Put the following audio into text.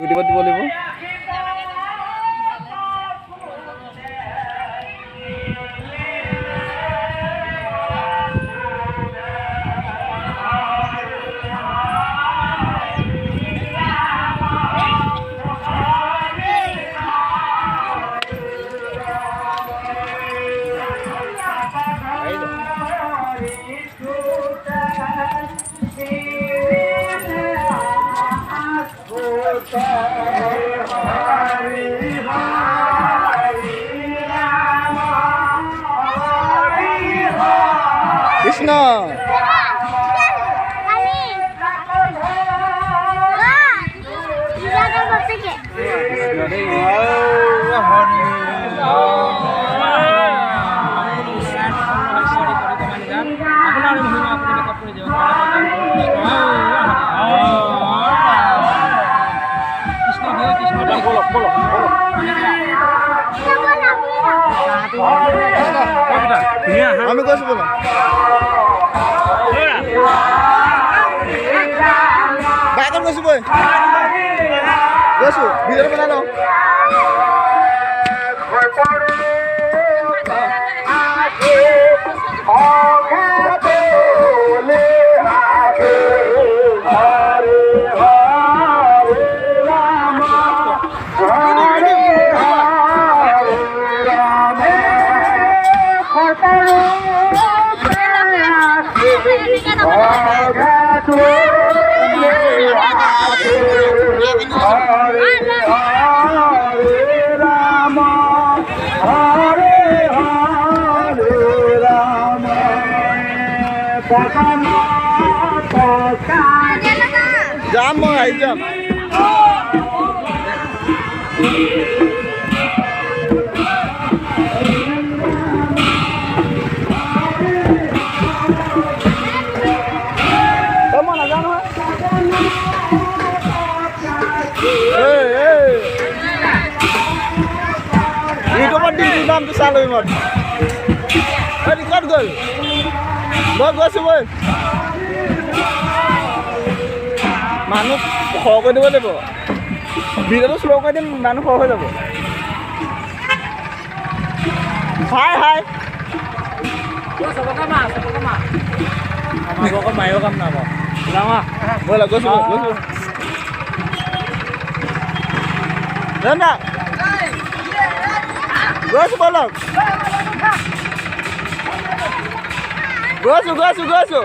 ইউটিউবত দিব লাগিব কৃষ্ণ আমি কৈছো বলো বাইকত গৈছো বৈ গৈছো ভিডিঅ' বনাই লওঁ যাম মই আহি যাম মই নাযাওঁ নহয় ইউটিউবত দিম তোৰ নামটো চাই ল'বি মই ক'ত গ'ল মই গৈছোঁ বৈ মানুহ সৰহ কৰি দিব লাগিব ভিডিঅ'টো শ্ল' কৰি দিম মানুহ সৰহ হৈ যাব হাই হাই মায়ো কাম নাপ ব'লা গৈছোঁ গৈছোঁ না গৈছোঁ ব'লক গৈছোঁ